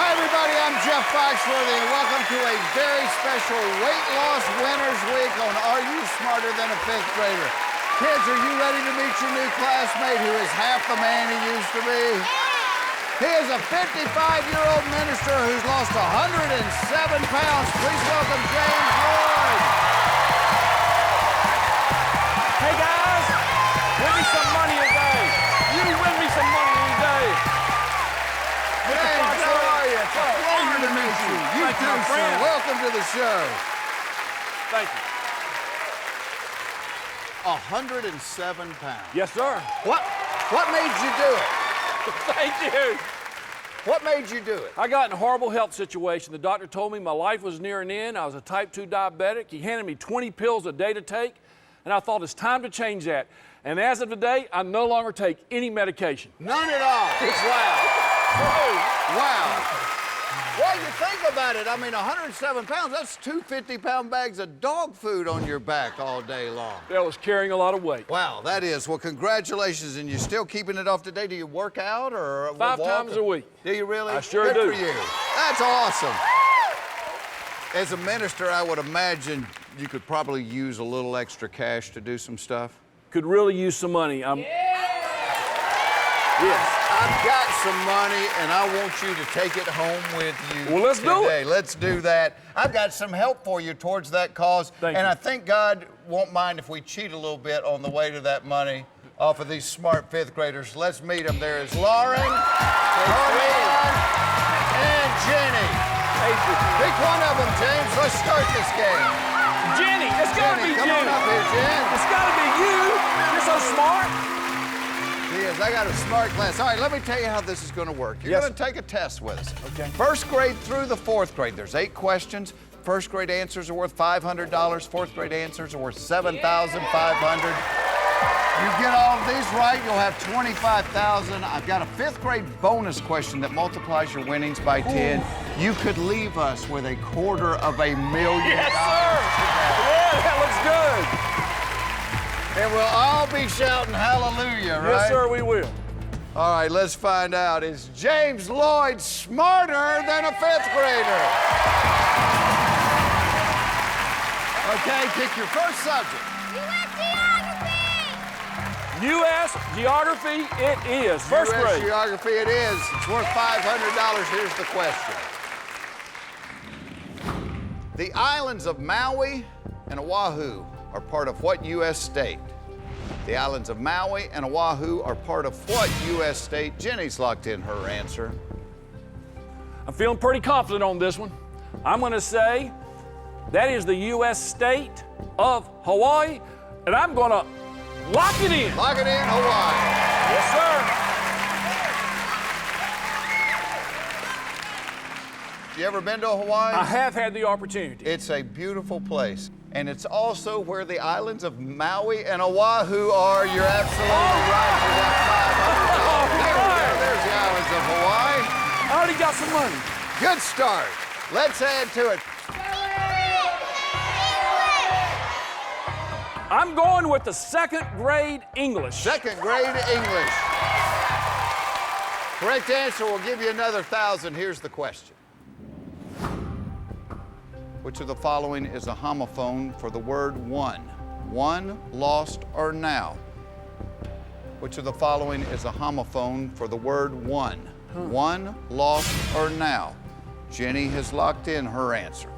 Hi, everybody. I'm Jeff Foxworthy, and welcome to a very special Weight Loss Winners Week on Are You Smarter Than a Fifth Grader? Kids, are you ready to meet your new classmate who is half the man he used to be? He is a 55-year-old minister who's lost 107 pounds. Please welcome James Lloyd. Hey, guys, win me some money today. You win me some money today. James, how are you? It's a pleasure to meet you. You Thank you, too, my sir. friend. Welcome to the show. Thank you. 107 pounds. Yes, sir. What made you do it? Thank you. What made you do it? I got in a horrible health situation. The doctor told me my life was near an end. I was a type 2 diabetic. He handed me 20 pills a day to take, and I thought it's time to change that. And as of today, I no longer take any medication. None at all. It's loud. Wow. Well, you think about it. I mean, 107 pounds, that's 2 50-pound bags of dog food on your back all day long. That was carrying a lot of weight. Wow, that is. Well, congratulations. And you're still keeping it off today. Do you work out or Five walk? times a week. Do you really? I sure Good do. for you. That's awesome. As a minister, I would imagine you could probably use a little extra cash to do some stuff. Could really use some money. Yes, I've got some money, and I want you to take it home with you. Well, let's do it. Let's do that. I've got some help for you towards that cause, Thank and you. I think God won't mind if we cheat a little bit on the way to that money off of these smart fifth graders. Let's meet them. There is Lauren, and Jenny. Pick one of them, James. Let's start this game. Jenny, it's gotta be Come you. on up here, Jen. It's gotta be you. You're so smart. Yes, I got a smart class. All right, let me tell you how this is going to work. You're Yes. going to take a test with us. Okay. First grade through the fourth grade. There's 8 questions. First grade answers are worth $500. Fourth grade answers are worth $7,500. You get all of these right, you'll have $25,000. I've got a fifth grade bonus question that multiplies your winnings by 10. You could leave us with $250,000. Yes, sir. Yeah, that looks good. And we'll all be shouting hallelujah, right? Yes, sir, we will. All right, let's find out. Is James Lloyd smarter than a fifth grader? Okay, pick your first subject. U.S. Geography, it is. First US grade. Geography it is. It's worth $500. Here's the question. The islands of Maui and Oahu are part of what U.S. state? The islands of Maui and Oahu are part of what U.S. state? Jenny's locked in her answer. I'm feeling pretty confident on this one. I'm going to say that is the U.S. state of Hawaii, and I'm going to lock it in. Lock it in, Hawaii. Yes, sir. You ever been to Hawaii? I have had the opportunity. It's a beautiful place. And it's also where the islands of Maui and Oahu are. You're absolutely right for that $500. There's the islands of Hawaii. I already got some money. Good start. Let's add to it. I'm going with the second grade English. Second grade English. Correct answer will give you another 1,000. Here's the question. Which of the following is a homophone for the word one? One, lost, or now? Which of the following is a homophone for the word one? One, lost, or now? Jenny has locked in her answer.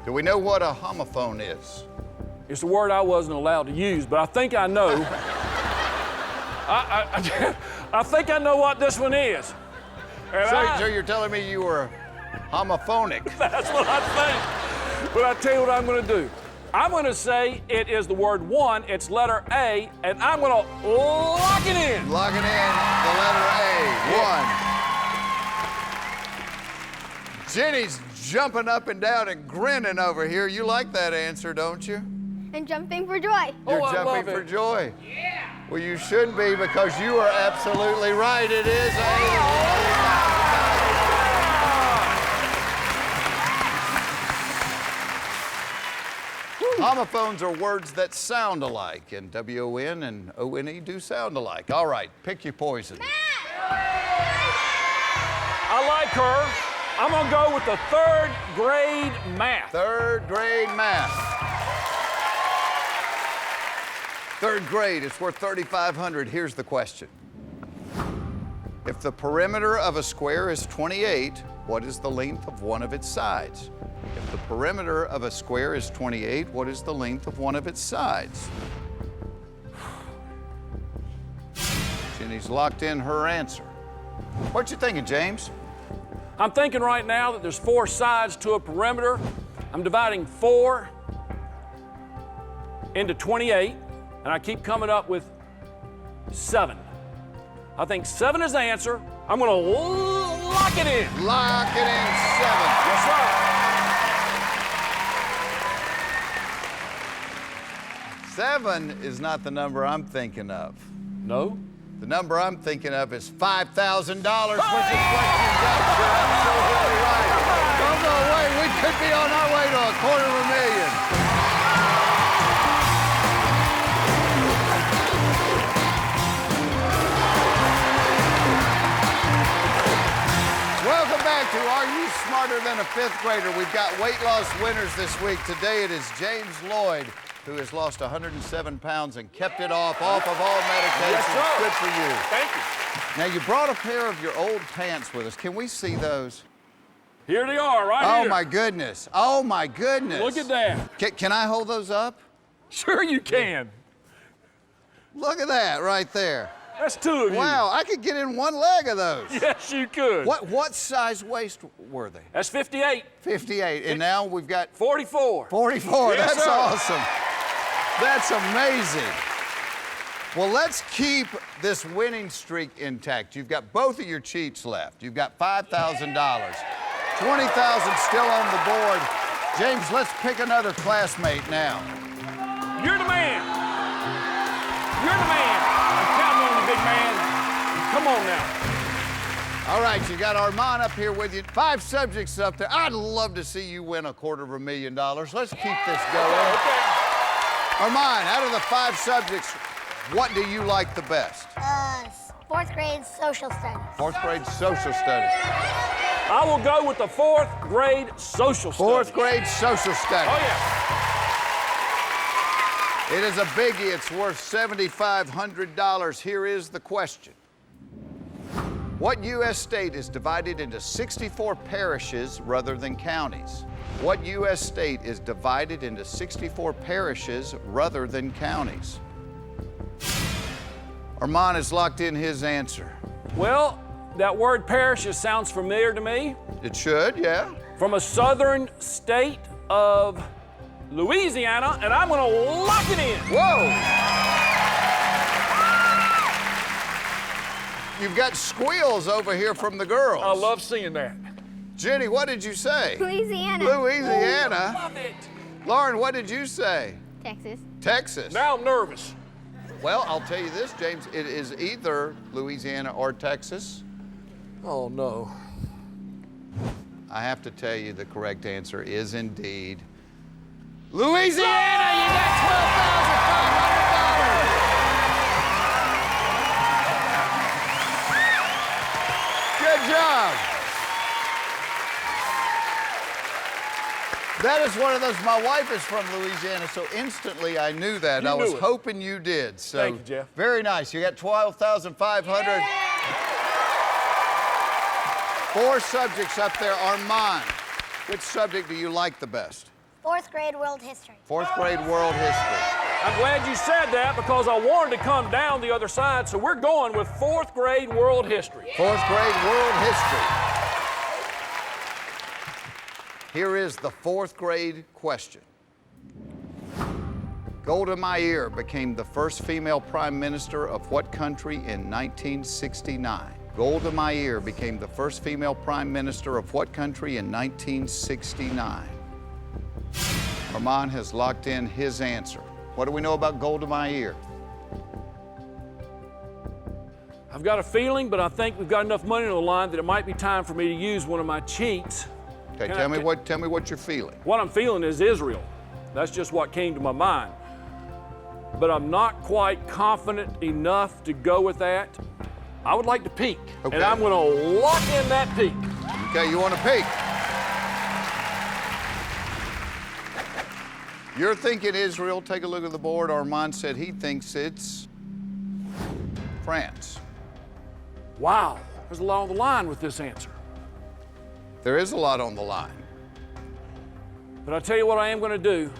Do we know what a homophone is? It's a word I wasn't allowed to use, but I think I know. I think I know what this one is. And So you're telling me you were homophonic? That's what I think. But I tell you what I'm going to do. I'm going to say it is the word one, it's letter A, and I'm going to lock it in. Lock it in, the letter A, one. Jenny's jumping up and down and grinning over here. You like that answer, don't you? And jumping for joy. You're I jumping love for it. joy. Yeah. Well, you should be because you are absolutely right. It is Homophones are words that sound alike, and W-O-N and O-N-E do sound alike. All right, pick your poison. I I like her. I'm gonna go with the third grade math. Third grade math. Third grade, it's worth $3,500. Here's the question. If the perimeter of a square is 28, what is the length of one of its sides? If the perimeter of a square is 28, what is the length of one of its sides? Jenny's locked in her answer. What you thinking, James? I'm thinking right now that there's 4 sides to a perimeter. I'm dividing 4 into 28, and I keep coming up with 7. I think 7 is the answer. I'm gonna lock it in. Lock it in 7. Yes, sir. 7 is not the number I'm thinking of. No? The number I'm thinking of is $5,000, which is what you got. You're absolutely right. Don't go away. We could be on our way to $250,000. Welcome back to Are You Smarter Than a Fifth Grader? We've got weight loss winners this week. Today it is James Lloyd, who has lost 107 pounds and kept it off of all medications. Yes, sir. Good for you. Thank you. Now, you brought a pair of your old pants with us. Can we see those? Here they are, right Oh, here. my goodness. Oh, my goodness. Look at that. Can I hold those up? Sure you can. Look at that right there. That's 2 of you. Wow, I could get in one leg of those. Yes, you could. What size waist were they? That's 58. 58, and now we've got 44. 44. Yes, That's sir. awesome. That's amazing. Well, let's keep this winning streak intact. You've got both of your cheats left. You've got $5,000. $20,000 still on the board. James, let's pick another classmate now. You're the man. You're the man. I'm counting on you, big man. Come on now. All right, you got Armand up here with you. 5 subjects up there. I'd love to see you win $250,000. Let's keep this going. Okay. Armand, out of the 5 subjects, what do you like the best? 4th grade social studies. 4th grade social studies. I will go with the 4th grade social studies. 4th grade social studies. Oh, yeah. It is a biggie. It's worth $7,500. Here is the question. What U.S. state is divided into 64 parishes rather than counties? What U.S. state is divided into 64 parishes rather than counties? Armand has locked in his answer. Well, that word parishes sounds familiar to me. It should, yeah. From a southern state of Louisiana, and I'm gonna lock it in. Whoa! You've got squeals over here from the girls. I love seeing that. Jenny, what did you say? Louisiana. Louisiana. Love it. Lauren, what did you say? Texas. Texas. Now I'm nervous. Well, I'll tell you this, James. It is either Louisiana or Texas. Oh, no. I have to tell you the correct answer is indeed Louisiana. You got $12,500. Good job. That is one of those. My wife is from Louisiana, so instantly I knew that. You I was knew it. hoping you did. So Thank you, Jeff. Very nice. You got $12,500. 4 subjects up there. Armand, which subject do you like the best? 4th grade world history. 4th grade world history. I'm glad you said that because I wanted to come down the other side, so we're going with 4th grade world history. 4th grade world history. Here is the 4th grade question. Golda Meir became the first female prime minister of what country in 1969? Golda Meir became the first female prime minister of what country in 1969? Armand has locked in his answer. What do we know about Golda Meir? I've got a feeling, but I think we've got enough money on the line that it might be time for me to use one of my cheats. Okay, Can tell I- me what you're feeling. What I'm feeling is Israel. That's just what came to my mind. But I'm not quite confident enough to go with that. I would like to peek, Okay. and I'm going to lock in that peek. Okay, you want to peek? You're thinking Israel. Take a look at the board. Armand said he thinks it's France. Wow, there's a lot on the line with this answer. There is a lot on the line. But I'll tell you what I am going to do.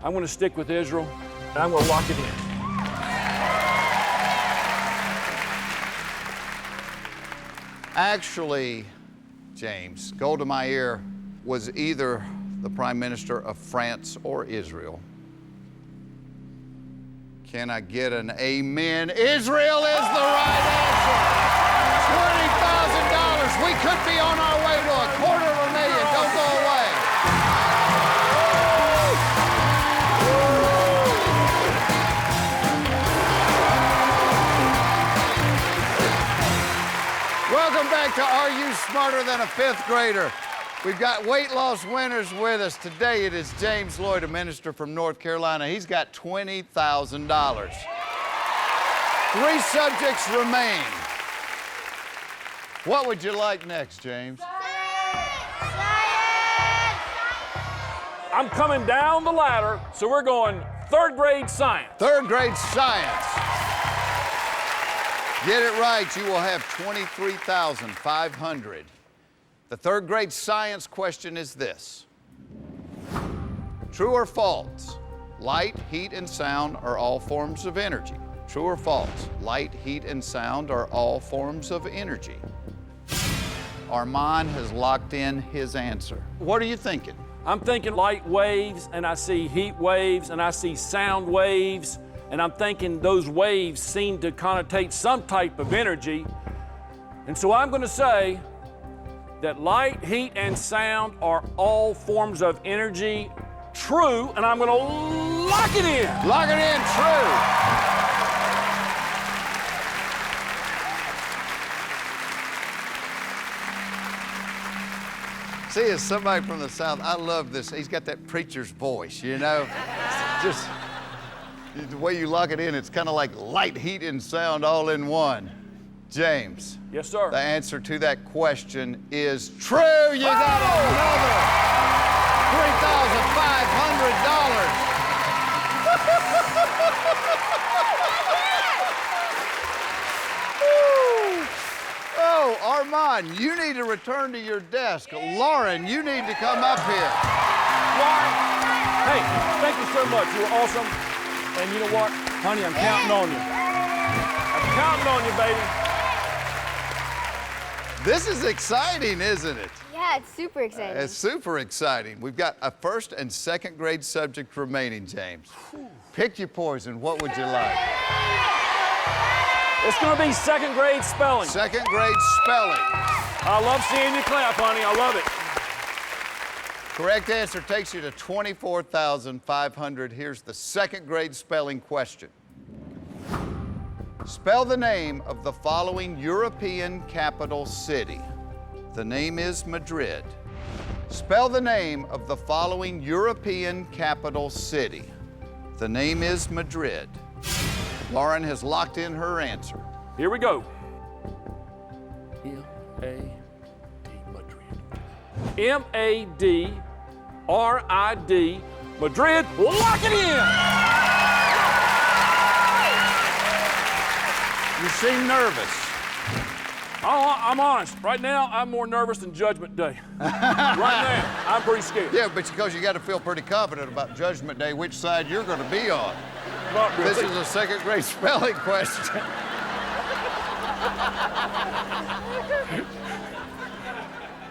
I'm going to stick with Israel, and I'm going to lock it in. Actually, James, Golda Meir was either the Prime Minister of France or Israel. Can I get an amen? Israel is the right answer. $20,000. We could be on our way to $250,000. Don't go away. Welcome back to Are You Smarter Than a Fifth Grader? We've got weight loss winners with us. Today it is James Lloyd, a minister from North Carolina. He's got $20,000. 3 subjects remain. What would you like next, James? I'm coming down the ladder, so we're going 3rd grade science. 3rd grade science. Get it right, you will have $23,500. The 3rd grade science question is this. True or false? Light, heat, and sound are all forms of energy. True or false? Light, heat, and sound are all forms of energy. Armand has locked in his answer. What are you thinking? I'm thinking light waves, and I see heat waves, and I see sound waves, and I'm thinking those waves seem to connotate some type of energy. And so I'm going to say that light, heat, and sound are all forms of energy. True, and I'm going to lock it in. Lock it in, true. See, as somebody from the South, I love this. He's got that preacher's voice, you know? Just the way you lock it in, it's kind of like light, heat, and sound all in one. James. Yes, sir. The answer to that question is true. You got another $3,500. Oh, Armand, you need to return to your desk. Lauren, you need to come up here. Lauren, hey, thank you so much. You were awesome. And you know what, honey, I'm counting on you. I'm counting on you, baby. This is exciting, isn't it? Yeah, it's super exciting. It's super exciting. We've got a 1st and 2nd grade subject remaining, James. Pick your poison. What would you like? It's going to be 2nd grade spelling. 2nd grade spelling. I love seeing you clap, honey. I love it. Correct answer takes you to $24,500. Here's the 2nd grade spelling question. Spell the name of the following European capital city. The name is Madrid. Spell the name of the following European capital city. The name is Madrid. Lauren has locked in her answer. Here we go. M-A-D, Madrid. M-A-D-R-I-D, Madrid. Lock it in! You seem nervous. Oh, I'm honest. Right now, I'm more nervous than Judgment Day. Right now, I'm pretty scared. Yeah, but because you got to feel pretty confident about Judgment Day, which side you're going to be on. Not really. This is a 2nd grade spelling question.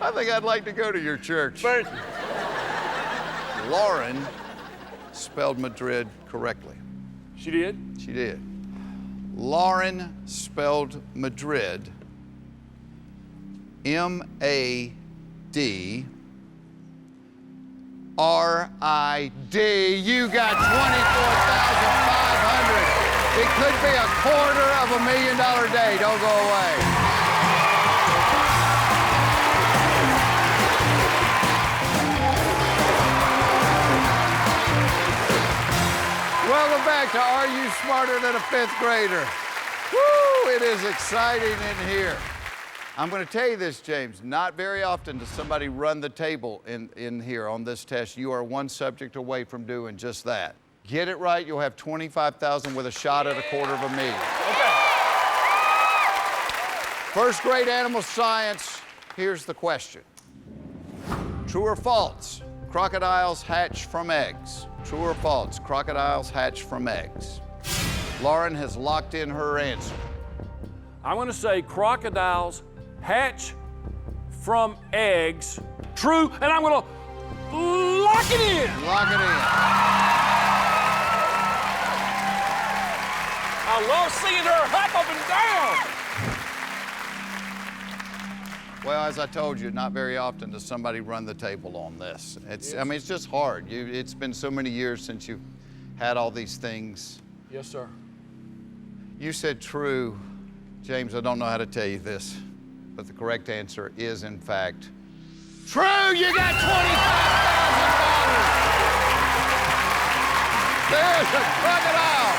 I think I'd like to go to your church. Thank you. Lauren spelled Madrid correctly. She did? She did. Lauren spelled Madrid M-A-D-R-I-D. You got $24,500. It could be $250,000 day. Don't go away. Welcome back to Are You Smarter Than a Fifth Grader? Woo, it is exciting in here. I'm going to tell you this, James. Not very often does somebody run the table in here on this test. You are one subject away from doing just that. Get it right, you'll have $25,000 with a shot at $250,000. Okay. First grade animal science, here's the question. True or false? Crocodiles hatch from eggs. True or false? Crocodiles hatch from eggs. Lauren has locked in her answer. I'm going to say crocodiles hatch from eggs. True, and I'm going to lock it in. Lock it in. I love seeing her hop up and down. Well, as I told you, not very often does somebody run the table on this. I mean, it's just hard. It's been so many years since you've had all these things. Yes, sir. You said true. James, I don't know how to tell you this, but the correct answer is, in fact, true. You got $25,000. There's a crocodile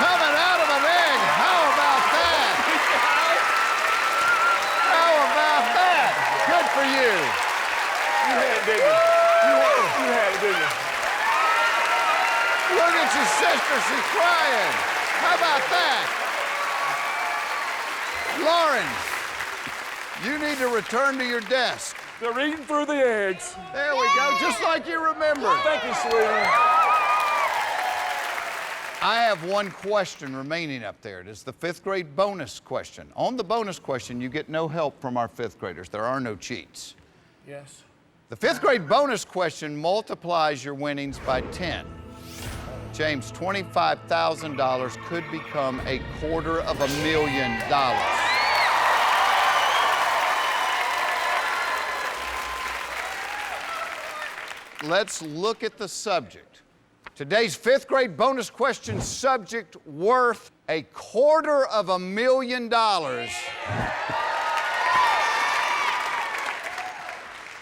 coming out of an egg. How about that? How about that? Good for you. You had it, didn't you? You had it, didn't you? Look at your sister. She's crying. How about that? Lauren, you need to return to your desk. They're eating through the eggs. There we go, just like you remembered. Thank you, sweetie. I have one question remaining up there. It is the fifth grade bonus question. On the bonus question, you get no help from our fifth graders. There are no cheats. Yes. The fifth grade bonus question multiplies your winnings by 10. James, $25,000 could become $250,000. Let's look at the subject. Today's fifth grade bonus question subject worth $250,000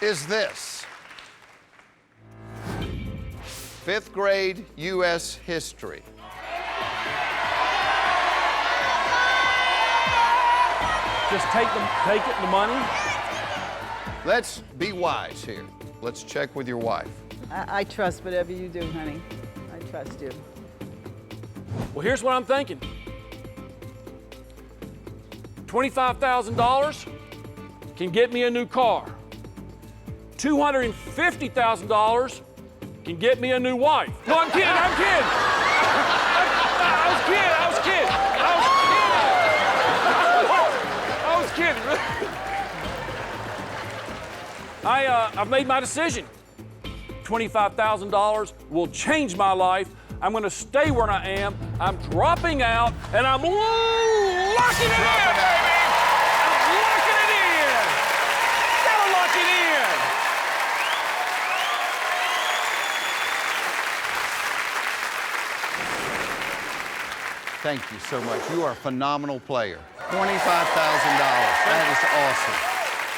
is this. Fifth grade U.S. history. Just take it, the money. Let's be wise here. Let's check with your wife. I trust whatever you do, honey. I trust you. Well, here's what I'm thinking. $25,000 can get me a new car. $250,000 can get me a new wife. No, I'm kidding. I was kidding. I've made my decision. $25,000 will change my life. I'm going to stay where I am. I'm dropping out, and I'm locking it in, baby! I'm locking it in! Gotta lock it in! Thank you so much. You are a phenomenal player. $25,000. That is awesome.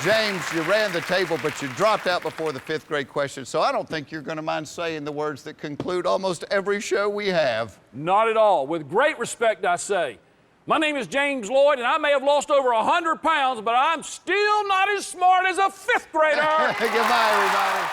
James, you ran the table, but you dropped out before the fifth grade question, so I don't think you're going to mind saying the words that conclude almost every show we have. Not at all. With great respect, I say. My name is James Lloyd, and I may have lost over 100 pounds, but I'm still not as smart as a fifth grader. Goodbye, everybody.